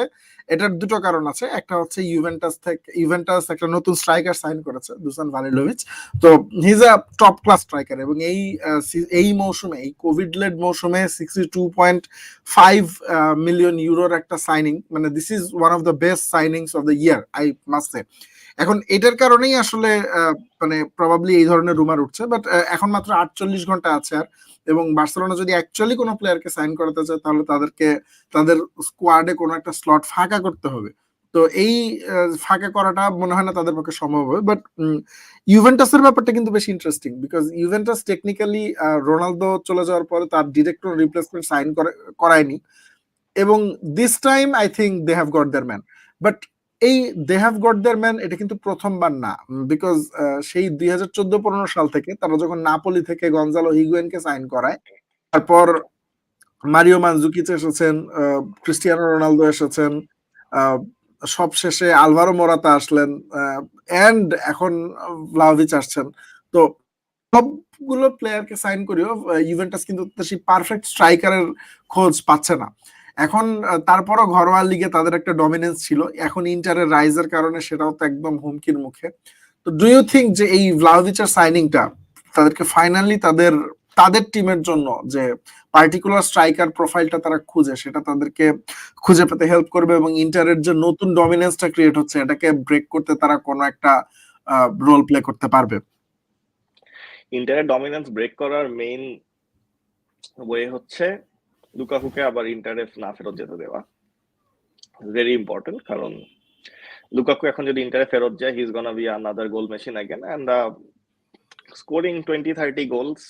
এটার দুটো কারণ আছে, একটা হচ্ছে ইউভেন্টাস একটা নতুন স্ট্রাইকার সাইন করেছে, দুসান ভালিলোভিচ। তো হি is a top class striker, এবং এই মৌসুমে, এই কোভিড লেড মৌসুমে 62.5 মিলিয়ন ইউরোর একটা সাইনিং, মানে this is one of the best signings of the year I must say. এখন এটার কারণেই আসলে মানে প্রবাবলি এই ধরনের রুমার উঠছে, বাট এখন মাত্র 48 ঘন্টা আছে আর, এবং বার্সেলোনা যদি অ্যাকচুয়ালি কোনো প্লেয়ারকে সাইন করাতে চায় তাহলে তাদের স্কোয়াডে কোনো একটা স্লট ফাঁকা করতে হবে। তো এই ফাঁকা করাটা মনে হয় না তাদের পক্ষে সম্ভব হবে। বাট ইউভেন্টাসের ব্যাপারটা কিন্তু বেশি interesting, because Juventus technically Ronaldo চলে যাওয়ার পরে তার ডিরেক্ট কোনো রিপ্লেসমেন্ট সাইন করায়নি, এবং this time I think they have got their man. But এই they have got their man এটা কিন্তু প্রথমবার না, বিকজ সেই 2014-15 সাল থেকে তারা যখন নাপোলি থেকে গঞ্জালো হিগুয়েনকে সাইন করায়, তারপর মারিও মানজুকিচ এসেছেন, ক্রিস্টিয়ানো রোনালদো এসেছেন, সবশেষে আলভারো মোরাতা আসলেন, এন্ড এখন ভ্লাহোভিচ আসছেন। তো সবগুলো প্লেয়ারকে সাইন করিও ইউভেন্টাস কিন্তু সেই পারফেক্ট স্ট্রাইকারের খোঁজ পাচ্ছে না। এখন তারপরও ঘরোয়া লিগে তাদের একটা ডমিনেন্স ছিল, এখন ইন্টারের রাইজের কারণে সেটাও তো একদম হুমকির মুখে। তো ডু ইউ থিঙ্ক যে এই ভ্লাহোভিচের সাইনিংটা তাদেরকে ফাইনালি তাদের টিমের জন্য যে পার্টিকুলার স্ট্রাইকার প্রোফাইলটা তারা খুঁজে, সেটা তাদেরকে খুঁজে পেতে হেল্প করবে, এবং ইন্টারের যে নতুন ডমিনেন্সটা ক্রিয়েট হচ্ছে এটাকে ব্রেক করতে তারা কোনো একটা রোল প্লে করতে পারবে? ইন্টারের ডমিনেন্স ব্রেক করার মেইন ওয়ে হচ্ছে লুকাকুকে আবার ইন্টারে না ফেরত যেতে দেওয়া, ভেরি ইম্পর্টেন্ট। কারণ লুকাকু এখন যদি ইন্টারে ফেরত যায়, he is gonna be another goal machine again, and scoring 20-30 goals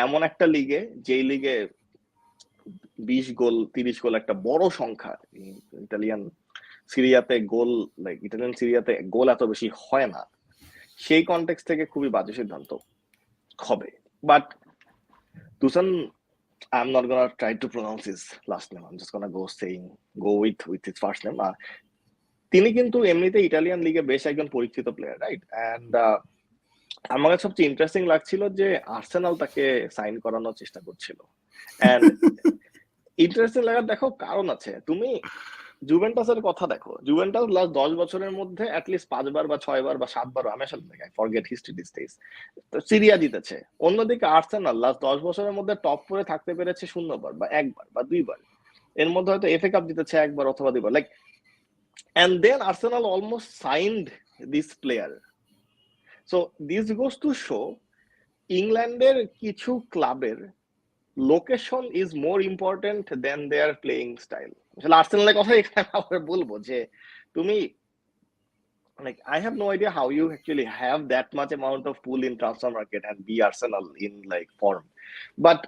এমন একটা লিগে, যেই লিগে 20 গোল 30 গোল একটা বড় সংখ্যা। ইটালিয়ান সিরিয়াতে গোল এত বেশি হয় না, সেই কনটেক্সট থেকে খুবই বাজে সিদ্ধান্ত হবে। But Dusan, I'm not gonna try to pronounce his last name. I'm just gonna go with his first name. তিনি কিন্তু এমনিতে ইটালিয়ান লিগে বেশ একজন পরিচিত প্লেয়ার, রাইট? অ্যান্ড আমার কাছে সবচেয়ে ইন্টারেস্টিং লাগছিল যে আর্সেনাল তাকে সাইন করানোর চেষ্টা করছিল। অ্যান্ড ইন্টারেস্টিং লাগার দেখো কারণ আছে। তুমি জুভেন্টাসের কথা দেখো, জুভেন্টাস লাস্ট 10 বছরের মধ্যে অ্যাটলিস্ট 5 বার বা 6 বার বা 7 বার, আমি আসলে forget history this days, Syria জিতেছে। অন্যদিকে আর্সেনাল লাস্ট 10 বছরের মধ্যে টপ 4 থাকতে পেরেছে 0 বার বা 1 বার বা 2 বার। এর মধ্যে হয়তো এফএ কাপ জিতেছে 1 বার অথবা 2 বার। Like, and then Arsenal almost signed this player. So this goes to show ইংল্যান্ডের কিছু ক্লাবের location is more important than their playing style. আসলে আর্সেনালের কথা এখানে আমরা বলবো যে তুমি, like, I have no idea how you actually have that much amount of pool in transfer market and be Arsenal in like form. But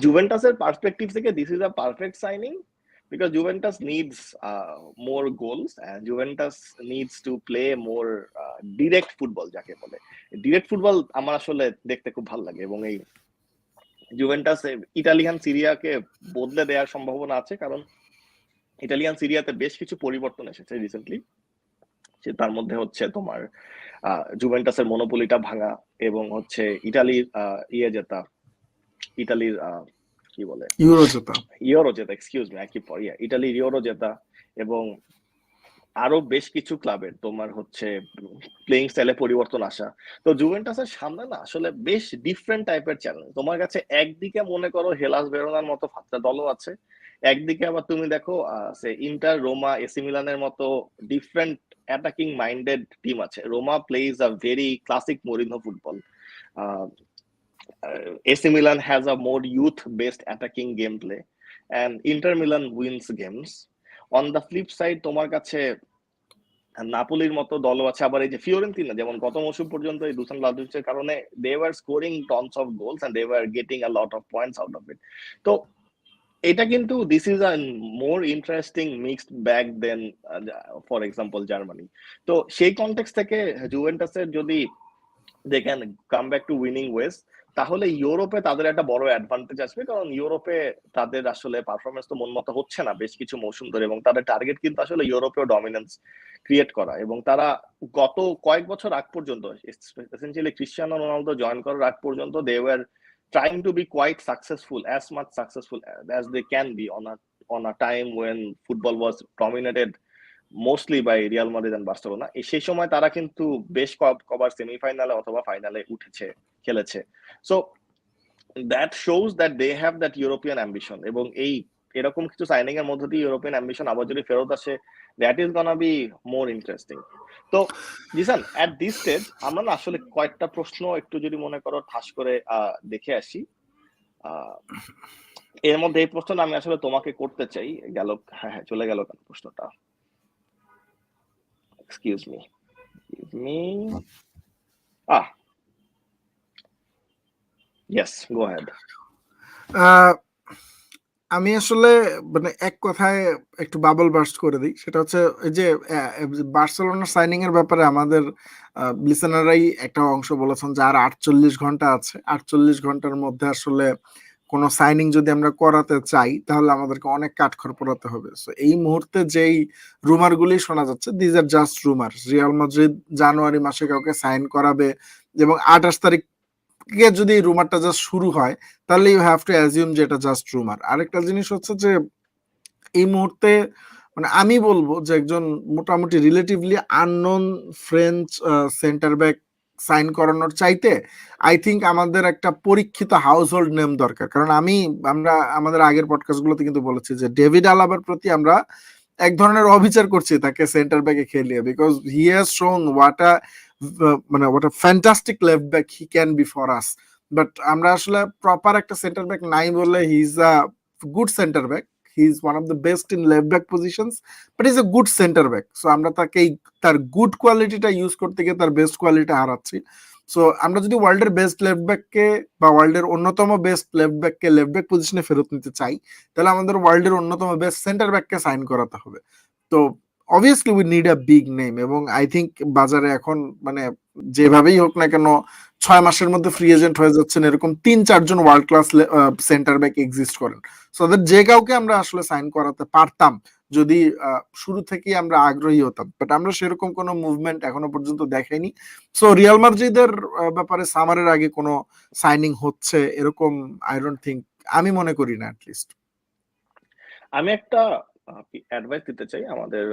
Juventus's perspective থেকে this is a perfect signing because Juventus needs more goals and Juventus needs to play more direct football, যাকে বলে ডিরেক্ট ফুটবল আমার আসলে দেখতে খুব ভালো লাগে। এবং এই জুভেন্টাস ইটালিয়ান সিরিয়াকে বদলে দেওয়ার সম্ভাবনা আছে, কারণ ইটালিয়ান সিরিয়াতে বেশ কিছু পরিবর্তন এসেছে রিসেন্টলি। তার মধ্যে হচ্ছে তোমার জুভেন্টাসের মনোপলিটা ভাঙা, এবং হচ্ছে ইটালির ইটালির কি বলে ইউরো জেতা, এক্সকিউজ মি, ইটালির ইউরো জেতা, এবং আরো বেশ কিছু ক্লাবের তোমার হচ্ছে প্লেইং স্টাইলে পরিবর্তন আসা। তো জুভেন্টাসের সামনে না আসলে বেশ ডিফারেন্ট টাইপের চ্যালেঞ্জ। তোমার কাছে একদিকে মনে করো হেলাস ভেরোনার মতো ফাত্রা দলও আছে, একদিকে আবার তুমি দেখো ইন্টার, রোমা, এসি মিলানের মতো ডিফারেন্ট অ্যাটাকিং মাইন্ডেড টিম আছে। Ruma plays a very classic Mourinho football. AC Milan has a more youth-based attacking gameplay, and Inter Milan wins games. On the flip side, তোমার কাছে নাপোলির মতো দলও আছে, আবার এই যে ফিওরেন্তিনা, যেমন গত মৌসুম পর্যন্ত এই দুসান ব্লাহোভিচের কারণে they were scoring tons of goals and they were getting a lot of points out of it. তো এটা কিন্তু this is a more interesting mixed bag than for example Germany. তো সেই কনটেক্সট থেকে জুভেন্টাসের যদি they can come back to winning ways, তাহলে ইউরোপে তাদের একটা বড় অ্যাডভান্টেজ আসবে, কারণ ইউরোপে তাদের আসলে পারফরমেন্স তো মন মতো হচ্ছে না বেশ কিছু মৌসুম ধরে, এবং তাদের টার্গেট কিন্তু আসলে ইউরোপেও ডমিনেন্স ক্রিয়েট করা। এবং তারা গত কয়েক বছর আগ পর্যন্ত, এসেনশিয়ালি ক্রিস্টিয়ানো রোনালদো জয়েন করার আগ পর্যন্ত, they were trying to be quite successful, as much successful as they can be on a time when football was dominated mostly by Real Madrid and Barcelona. সেই সময় তারা কিন্তু বেশ কবার সেমিফাইনালে অথবা ফাইনালে উঠেছে, খেলেছে। So that shows that they have that European ambition, এবং এই এরকম কিছু সাইনিং এর মধ্যে দিয়ে ইউরোপিয়ান অ্যাম্বিশন আবার যদি ফেরত আসে, that is গনা be more interesting. তো জিসান, এট দিস স্টেজ আমরা না আসলে কয়েকটা প্রশ্ন একটু যদি মনে করো ঠাস করে দেখে আসি। এর মধ্যে এই প্রশ্নটা আমি আসলে তোমাকে করতে চাই। গেল, হ্যাঁ চলে গেল কেন প্রশ্নটা? Excuse me. Give me. Yes, go ahead. আমি আসলে মানে এক কথায় একটু বাবল বার্স্ট করে দিই, সেটা হচ্ছে এই যে বার্সেলোনার সাইনিং এর ব্যাপারে আমাদের লিসেনাররাই একটা অংশ বলেছেন যে আর 48 ঘন্টা আছে, 48 ঘন্টার মধ্যে আসলে কোনো সাইনিং যদি আমরা করাতে চাই তাহলে আমাদেরকে অনেক কাঠখড় পোড়াতে হবে। সো এই মুহূর্তে যেই রুমার গুলি শোনা যাচ্ছে, these are just rumour. Real Madrid জানুয়ারি মাসে কাউকে সাইন করাবে, এবং 28 তারিখ যদি রুমারটা জাস্ট শুরু হয় তাহলে ইউ হ্যাভ টু অ্যাজিউম যে এটা জাস্ট রুমার। আরেকটা জিনিস হচ্ছে যে এই মুহূর্তে মানে আমি বলবো যে একজন মোটামুটি relatively unknown French centre back sign করানোর চাইতে আই থিঙ্ক আমাদের একটা পরীক্ষিত হাউস হোল্ড নেম দরকার। কারণ আমরা আমাদের আগের পডকাস্টগুলোতে কিন্তু বলেছি যে ডেভিড আলাবার প্রতি আমরা এক ধরনের অবিচার করছি তাকে সেন্টার ব্যাকে খেলিয়ে, বিকজ হি হ্যাজ শোন what a fantastic left back he can be for us. But আমরা আসলে প্রপার একটা সেন্টার ব্যাক নাই বলে হি is a good centre back, he is one of the best in left back positions, but is a good centre back. So আমরা তাকে তার গুড কোয়ালিটিটা ইউজ করতে গিয়ে তার বেস্ট কোয়ালিটি হারাচ্ছি। সো আমরা যদি ওয়ার্ল্ডের বেস্ট লেফট ব্যাককে বা ওয়ার্ল্ডের অন্যতম বেস্ট লেফট ব্যাককে লেফট ব্যাক পজিশনে ফেরত নিতে চাই, তাহলে আমাদের ওয়ার্ল্ডের অন্যতম বেস্ট সেন্টার ব্যাককে সাইন করাতে হবে। তো obviously we need a big name, এবং আই থিঙ্ক বাজারে এখন মানে যেভাবেই হোক না কেন 6 মাসের মধ্যে ফ্রি এজেন্ট হয়ে যাচ্ছেন এরকম 3-4 জন world class centre back exist করেন। সো ওদের যে কাউকে আমরা আসলে সাইন করাতে পারতাম যদি শুরু থেকেই আমরা আগ্রহী হতাম, বাট আমরা সেরকম কোনো মুভমেন্ট এখনো পর্যন্ত দেখাইনি। সো রিয়াল মাদ্রিদের ব্যাপারে সামারের আগে কোনো সাইনিং হচ্ছে এরকম আই ডোন্ট থিঙ্ক, আমি মনে করি না অ্যাটলিস্ট। আমি একটা অ্যাডভাইস দিতে চাই আমাদের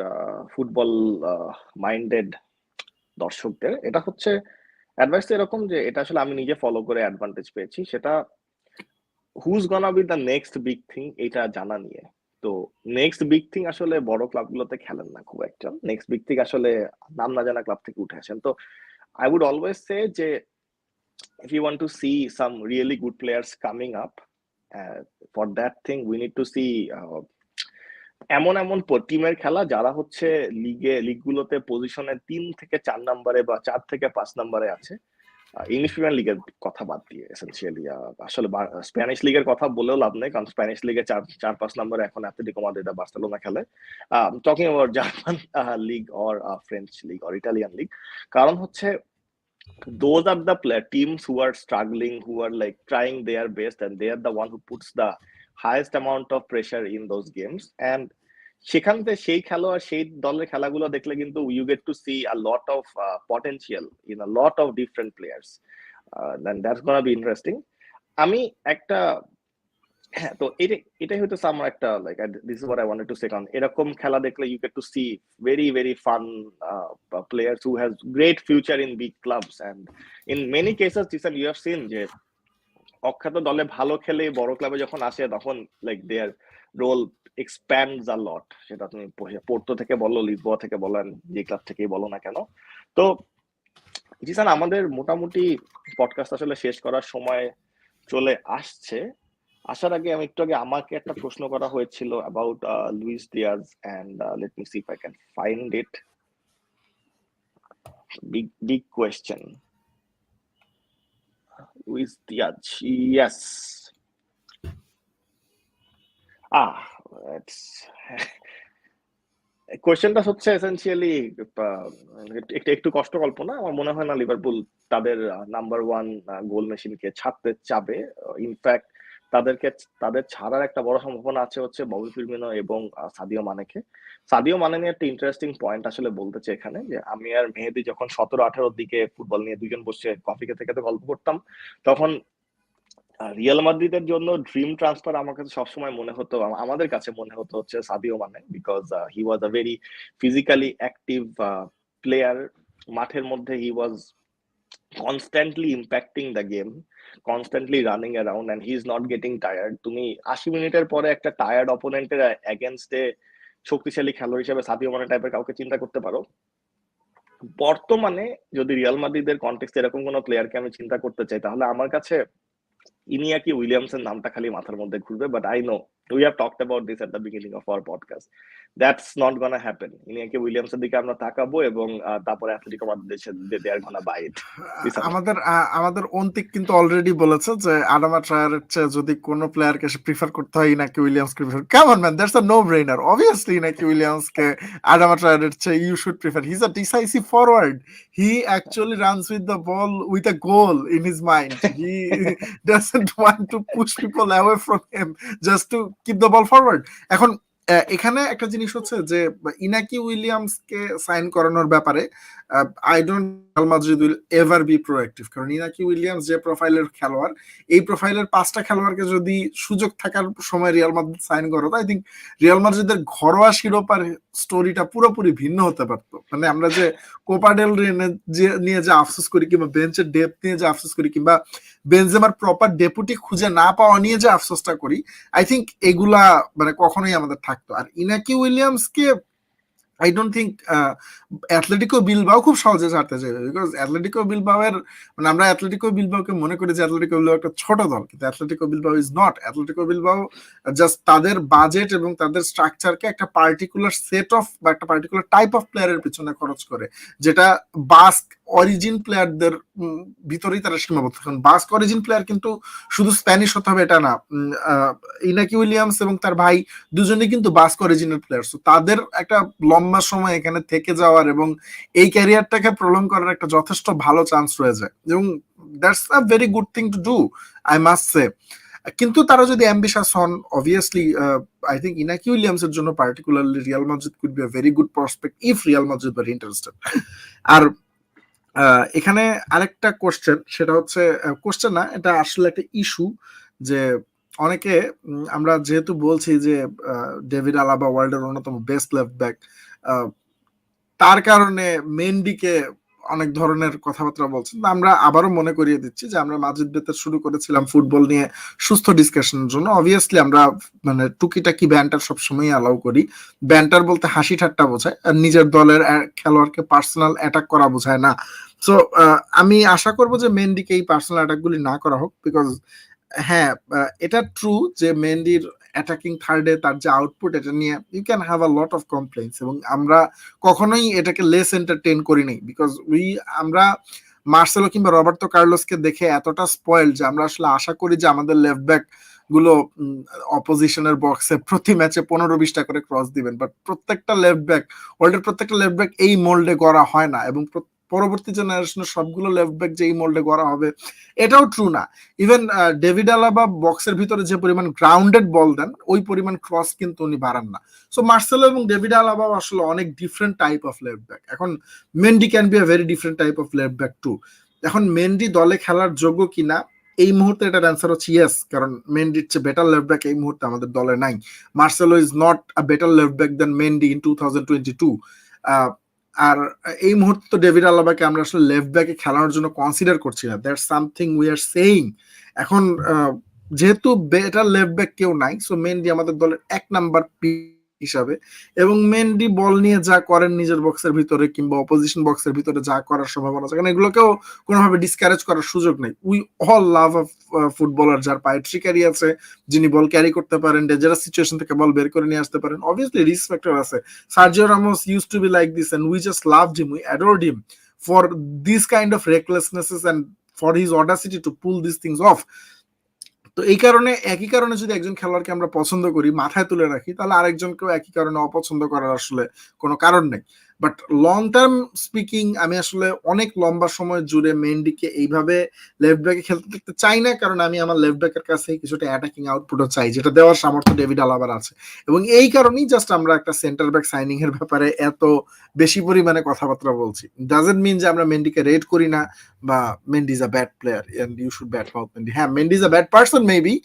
ফুটবল মাইন্ডেড দর্শকদের। এটা হচ্ছে অ্যাডভাইসটা এরকম যে এটা আসলে আমি নিজে ফলো করে অ্যাডভান্টেজ পেয়েছি, সেটা who's gonna be the next big thing এটা জানা নিয়ে। তো নেক্সট বিগ থিং আসলে বড় ক্লাবগুলোতে খেলেন না খুব একটা, নেক্সট বিগ থিং আসলে নাম না জানা ক্লাব থেকে উঠে আসেন। তো আই উড অলওয়েজ সে যে if you want to see some really good players coming up, for that thing we need to see এমন এমন টিমের খেলা যারা হচ্ছে লিগগুলোতে পজিশনে 3 থেকে 4 নম্বরে বা 4 থেকে 5 নম্বরে আছে। ইংলিশ প্রিমিয়ার লিগের কথা বাদ দিয়ে এসেনশিয়ালি আসলে স্প্যানিশ লিগের কথা বলেও লাভ নেই, কারণ স্প্যানিশ লিগে 4-5 নম্বরে এখন অ্যাটলেটিকো মাদ্রিদ আর বার্সেলোনা খেলে। Talking about German league or French league or Italian league. কারণ হচ্ছে those are the teams who are struggling, who are like trying their best, and they are the one who puts the highest amount of pressure in those games. And সেখান থেকে সেই খেলোয়াড় সেই দলের খেলাগুলো দেখলে কিন্তু you get to see a lot of potential in a lot of different players. Then that's gonna be interesting. আমি একটা হ্যাঁ, তো এটাই হয়তো আমার একটা like this is what I wanted to say, কারণ এরকম খেলা দেখলে you get to see very very fun players who has great future in big clubs, and in many cases Zisan you have seen যে অখ্যাত দলে ভালো খেলে বড় ক্লাবে যখন আসে তখন লাইক দেয়ার রোল এক্সপ্যান্ডস আ লট। সেটা তুমি পোর্তো থেকে বলো, লিসবোয়া থেকে বলো, যে ক্লাব থেকেই বলো না কেন। তো জিসান, আমাদের মোটামুটি পডকাস্ট আসলে শেষ করার সময় চলে আসছে। আসার আগে আমি একটু আগে আমাকে একটা প্রশ্ন করা হয়েছিল about Luis Diaz, and let me see if I can find it. Big question, Luis Diaz, yes. It's কোয়েশ্চেনটা হচ্ছে এসেনশিয়ালি একটু কষ্ট কল্পনা। আমার মনে হয় না লিভারপুল তাদের নাম্বার 1 গোল মেশিনকে ছাড়তে চাবে। ইনফ্যাক্ট তাদের ছাড়ার একটা বড় সম্ভাবনা আছে হচ্ছে ববি ফিরমিনো এবং সাদিও মানেকে। সাদিও মানে নিয়ে একটা ইন্টারেস্টিং পয়েন্ট আসলে বলতে চাই এখানে, যে আমি আর মেহেদি যখন 17-18 দিকে ফুটবল নিয়ে দুজন বসে কফি খেতে খেতে গল্প করতাম, তখন রিয়াল মাদ্রিদের জন্য ড্রিম ট্রান্সফার আমার কাছে সবসময় মনে হতো, আমাদের কাছে মনে হতো হচ্ছে Sadio Mane, because he was a very physically active player. মাঠের মধ্যে হি ওয়াজ constantly impacting the game, constantly running around, and he is not getting tired. তুমি 80 মিনিটের পরে একটা টায়ার্ড অপোনেন্টের এগেইনস্টে শক্তিশালী খেলোয়াড় হিসেবে সাদিও মানে টাইপের কাউকে চিন্তা করতে পারো। বর্তমানে যদি রিয়াল মাদ্রিদের কনটেক্সটে এরকম কোনো প্লেয়ারকে আমি চিন্তা করতে চাই, তাহলে আমার কাছে ইনিয়াকি উইলিয়ামসের নামটা খালি মাথার মধ্যে ঘুরবে। But I know we have talked about this at the beginning of our podcast, that's not gonna happen. ইনিয়াকি উইলিয়ামসের দিকে আমরা তাকাবো এবং তারপরে Atletico Madrid they are gonna buy it. আমাদের অন্তিক কিন্তু অলরেডি বলেছে যে আডামা ট্রায়ারের চেয়ে যদি কোনো প্লেয়ারকে সে প্রিফার করতে হয় ইনাকি উইলিয়ামসকে প্রিফার। কেমন man, that's a no brainer. Obviously Inaki উইলিয়ামসকে আডামা ট্রায়ারের চেয়ে you should prefer. He is a decisive forward. He actually runs with the ball with a goal in his mind. He doesn't want to push people away from him, just to keep the ball forward. এখন এখানে একটা জিনিস হচ্ছে যে ইনাকি উইলিয়ামসকে সাইন করানোর ব্যাপারে I don't Real Madrid will ever be proactive, কারণ ইনাকি উইলিয়ামস যে প্রোফাইলের খেলোয়াড়, এই প্রোফাইলের 5টা খেলোয়াড়কে যদি সুযোগ থাকার সময় রিয়াল মাদ্রিদ সাইন করো, আই থিঙ্ক রিয়াল মাদ্রিদের ঘরোয়া শিরোপার স্টোরিটা পুরোপুরি ভিন্ন হতে পারতো। মানে আমরা যে কোপা ডেল রে নিয়ে যে আফসোস করি, কিংবা বেঞ্চের ডেপথ নিয়ে যে আফসোস করি, কিংবা বেনজেমার প্রপার ডেপুটি খুঁজে না পাওয়া নিয়ে যে আফসোসটা করি, আই থিঙ্ক এগুলা মানে কখনোই আমাদের থাকতো। আর ইনাকি উইলিয়ামসকে I don't think Athletic Bilbao খুব সহজে ছাড়তে চাইবে, বিকজ অ্যাথলেটিকো বিলবাওয়ের মানে আমরা অ্যাথলেটিকো বিলবাওকে মনে করি যে অ্যাথলেটিকো বিলবাও একটা ছোট দল, কিন্তু Atletico Bilbao is not. Atletico Bilbao just তাদের বাজেট এবং তাদের স্ট্রাকচারকে একটা পার্টিকুলার সেট অফ বা একটা পার্টিকুলার টাইপ অফ প্লেয়ারের পিছনে খরচ করে, যেটা বাস্ক অরিজিন প্লেয়ারদের ভিতরেই তারা সীমাবদ্ধ। কারণ বাস্ক অরিজিন প্লেয়ার কিন্তু শুধু স্প্যানিশ হতে হবে এটা না। ইনাকি উইলিয়ামস এবং তার ভাই দুজনেই কিন্তু বাস্ক অরিজিনাল প্লেয়ার। সো তাদের একটা লম্বা সময় এখানে থেকে যাওয়ার এবং এই ক্যারিয়ারটাকে প্রলং করার একটা যথেষ্ট ভালো চান্স রয়ে যায়, এবং that's a very good thing to do, I must say. কিন্তু তারা যদি অ্যাম্বিশাস হন, obviously I think Inaki Williams এর জন্য particularly Real Madrid could be a very good prospect if Real Madrid are interested. আর এখানে আরেকটা কোশ্চেন, সেটা হচ্ছে কোশ্চেন না, এটা আসলে একটা ইস্যু, যে অনেকে আমরা যেহেতু বলছি যে ডেভিড আলাবা ওয়ার্ল্ডের অন্যতম বেস্ট লেফট ব্যাক, তার কারণে মেন্ডিকে অনেক ধরনের কথাবার্তা বলছেন। আমরা আবারও মনে করিয়ে দিচ্ছি যে আমরা মাদ্রিদ বেতার শুরু করেছিলাম ফুটবল নিয়ে সুস্থ ডিসকাশনের জন্য। অবভিয়াসলি আমরা মানে টুকিটাকি ব্যান্টার সবসময় অ্যালাউ করি। ব্যান্টার বলতে হাসি ঠাট্টা বোঝায়, আর নিজের দলের খেলোয়াড়কে পার্সোনাল অ্যাটাক করা বোঝায় না। সো আমি আশা করবো যে মেন্ডিকে এই পার্সোনাল অ্যাটাকগুলি না করা হোক, বিকজ হ্যাঁ এটা ট্রু যে মেন্ডির অ্যাটাকিং থার্ডে তার যে আউটপুট, এটা নিয়ে you can have a lot of complaints, এবং আমরা কখনোই এটাকে লেস এন্টারটেইন করি নাই, বিকজ আমরা মার্সেলো কিংবা রবার্তো কার্লোসকে দেখে এতটা স্পয়েলড যে আমরা আসলে আশা করি যে আমাদের লেফট ব্যাক গুলো অপোজিশনের বক্সে প্রতি ম্যাচে 15-20টা করে ক্রস দিবেন, বাট প্রত্যেকটা লেফট ব্যাক, ওয়ার্ল্ডের প্রত্যেকটা লেফট ব্যাক এই মোল্ডে গড়া হয় না, এবং পরবর্তী জেনারেশনের সবগুলো লেফট ব্যাক যে এই মোল্ডে গড়া হবে এটাও ট্রু না। ইভেন ডেভিড আলাবা বক্সের ভিতরে যে পরিমাণ গ্রাউন্ডেড বল দেন, ওই পরিমাণ ক্রস কিন্তু উনি বাড়ান না। সো মার্সেলো এবং ডেভিড আলাবা আসলে অনেক different type of left back. এখন Mendy can be a very different type of left back too. এখন মেন্ডি দলে খেলার যোগ্য কিনা, এই মুহূর্তে এটার অ্যান্সার হচ্ছে ইয়েস, কারণ মেন্ডির চেয়ে বেটার লেফট ব্যাক এই মুহূর্তে আমাদের দলে নাই। Marcelo is not a better left back than Mendy in 2022। আর এই মুহূর্তে তো ডেভিড আলাবাকে আমরা আসলে লেফট ব্যাকে খেলানোর জন্য কনসিডার করছি না, that's something we are saying. এখন যেহেতু বেটার লেফট ব্যাক কেউ নাই, সো মেন্ডি আমাদের দলের 1 নাম্বার হিসাবে, এবং মেন্ডি বল নিয়ে যা করেন নিজের বক্সের ভিতরে কিংবা অপোজিশন বক্সের ভিতরে যা করার সম্ভাবনা আছে, কারণ এগুলোকেও কোনোভাবে ডিসকারেজ করার সুযোগ নেই। We all love a footballer যার পায়ে ট্রিকারি আছে, যিনি বল ক্যারি করতে পারেন, ডেঞ্জারাস সিচুয়েশন থেকে বল বের করে নিয়ে আসতে পারেন। অবভিয়াসলি রিস্ক ফ্যাক্টর আছে। Sergio Ramos used to be like this and we just loved him, we adored him for this kind of recklessnesses and for his audacity to pull this things off. তো এই কারণে, একই কারণে যদি একজন খেলোয়াড়কে আমরা পছন্দ করি, মাথায় তুলে রাখি, তাহলে আরেকজনকেও একই কারণে অপছন্দ করার আসলে কোনো কারণ নেই। বাট লং টার্ম স্পিকিং, আমি আসলে অনেক লম্বা সময় জুড়ে মেন্ডিকে এইভাবে লেফট ব্যাকে খেলতে দেখতে চাই না, কারণ আমি আমার লেফট ব্যাকের কাছে কিছুটা অ্যাটাকিং আউটপুটও চাই, যেটা দেওয়ার সামর্থ্য ডেভিড আলাবার আছে। এবং এই কারণেই জাস্ট আমরা একটা সেন্টার ব্যাক সাইনিং এর ব্যাপারে এত বেশি পরিমাণে কথাবার্তা বলছি। ডাজন্ট মিন যে আমরা মেন্ডিকে রেট করি না, বা Mendy is a bad player and you should bad mouth Mendy. হ্যাঁ, Mendy is a bad person maybe,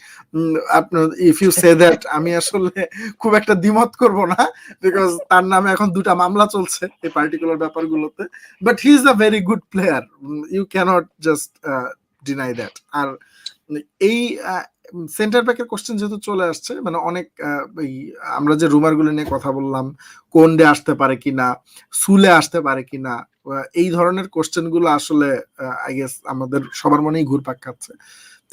আপনার ইফ ইউ সে দ্যাট, আমি আসলে খুব একটা দ্বিমত করব না, বিকজ তার নামে এখন 2টা মামলা চলছে এই পার্টিকুলার ব্যাপারগুলোতে, but he is a very good player, you can't just deny that. আর এই সেন্টার ব্যাকের কোশ্চেন যেহেতু চলে আসছে, মানে অনেক আমরা যে রুমার গুলো নিয়ে কথা বললাম, কোন্ডে আসতে পারে কিনা, সুলে আসতে পারে কিনা, এই ধরনের কোশ্চেন গুলো আসলে আই গেস আমাদের সবার মনেই ঘুরপাক খাচ্ছে।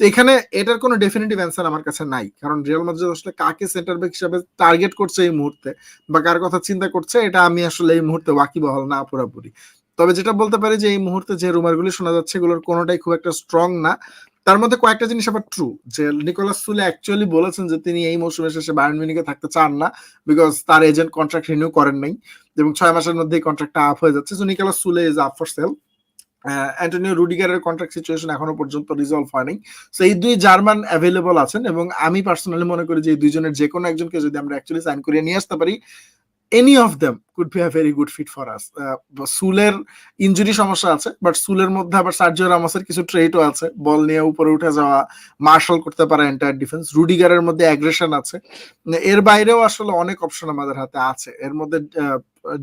তো এখানে এটার কোনো ডেফিনিটিভ অ্যান্সার আমার কাছে নাই, কারণ রিয়াল মাদ্রিদ আসলে কাকে সেন্টার ব্যাক হিসেবে টার্গেট করছে এই মুহূর্তে, বা কার কথা চিন্তা করছে, এটা আমি আসলে এই মুহূর্তে ওয়াকিবহাল না পুরোপুরি। তবে যেটা বলতে পারি যে এই মুহূর্তে যে রুমারগুলি শোনা যাচ্ছে, এগুলোর কোনোটাই খুব একটা স্ট্রং না। তার মধ্যে কয়েকটা জিনিস আবার ট্রু, যে নিকোলাস সুলে অ্যাকচুয়ালি বলেছেন যে তিনি এই মৌসুমে শেষে বায়ার্ন মিউনিখে থাকতে চান না, বিকজ তার এজেন্ট কন্ট্রাক্ট রিনিউ করেন নাই, এবং 6 মাসের মধ্যেই কন্ট্রাক্টটা আপ হয়ে যাচ্ছে। So Nicolas Sule is up for sale. Antonio রুডিগারের কন্ট্রাক্ট সিচুয়েশন এখনো পর্যন্ত রিজলভ হয় নাই। সো এই 2 জার্মান অ্যাভেলেবল আছেন, এবং আমি পার্সোনালি মনে করি যে এই 2জনের যে কোনো একজনকে যদি আমরা অ্যাকচুয়ালি সাইন করিয়ে নিয়ে আসতে পারি, any of them could be a very good fit for us. সুলের ইনজুরি সমস্যা আছে, বাট সুলের মধ্যে আবার সার্জিও রামোসের কিছু ট্রেটও আছে, বল নিয়ে উপরে উঠে যাওয়া, মার্শাল করতে পারা এন্টায়ার ডিফেন্স। রুডিগারের মধ্যে অ্যাগ্রেশন আছে। এর বাইরেও আসলে অনেক অপশন আমাদের হাতে আছে। এর মধ্যে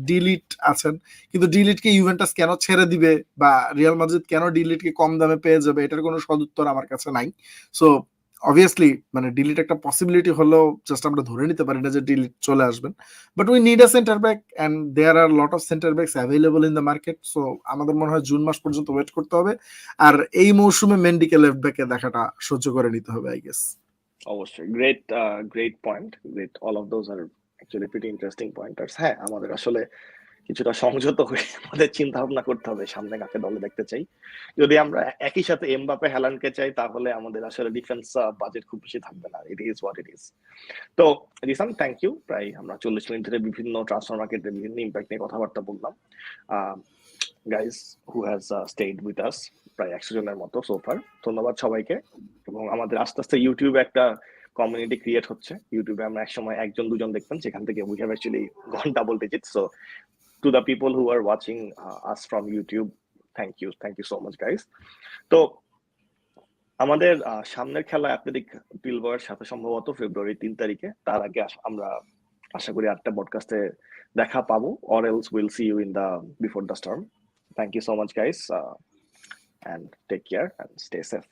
ডিলিট আছেন, কিন্তু ডিলিটকে ইউভেন্টাস কেন ছেড়ে দিবে, বা রিয়াল মাদ্রিদ কেন ডিলিটকে কম দামে পেয়ে যাবে, এটার কোনো সদুত্তর আমার কাছে নাই। সো অবভিয়াসলি মানে ডিলিট একটা পসিবিলিটি হলেও জাস্ট আমরা ধরে নিতে পারি না যে ডিলিট চলে আসবেন, but we need a centre back and there are lot of centre backs available in the market. So আমাদের মনে হয় জুন মাস পর্যন্ত ওয়েট করতে হবে, আর এই মৌসুমে মেন্ডিকে লেফট ব্যাকে দেখাটা সহ্য করে নিতে হবে, আই গেস। অবশ্যই great point, great, all of those are actually pretty interesting pointers. হ্যাঁ, আমাদের আসলে কিছুটা সংযত হয়ে আমাদের চিন্তা ভাবনা করতে হবে সামনে কাকে দলে দেখতে চাই। যদি আমরা একই সাথে এমবাপে হ্যালান্ডকে চাই তাহলে আমাদের আসলে ডিফেন্স বাজেট খুব বেশি থাকবে না। It is what it is. তো রিসান, থ্যাংক ইউ। প্রায় আমরা 40 মিনিট ধরে বিভিন্ন ট্রান্সফার মার্কেটের বিভিন্ন ইম্প্যাক্ট নিয়ে কথাবার্তা বললাম। Guys who has stayed with us, প্রায় 100 জনের মতো সোফার। ধন্যবাদ সবাইকে। এবং আমাদের আস্তে আস্তে ইউটিউবে একটা কমিউনিটি ক্রিয়েট হচ্ছে। ইউটিউবে আমরা একসময় 1-2 জন দেখতাম, সেখান থেকে we have actually gone double digit. So to the people who are watching us from YouTube, thank you so much guys. তো আমাদের সামনের খেলা অ্যাথলেটিক বিলবাওয়ের সাথে সম্ভবত ফেব্রুয়ারি 3 তারিখে। তার আগে আমরা আশা করি 8টা পডকাস্টে দেখা পাবো, or else we'll see you in the before the storm. Thank you so much guys, and take care and stay safe.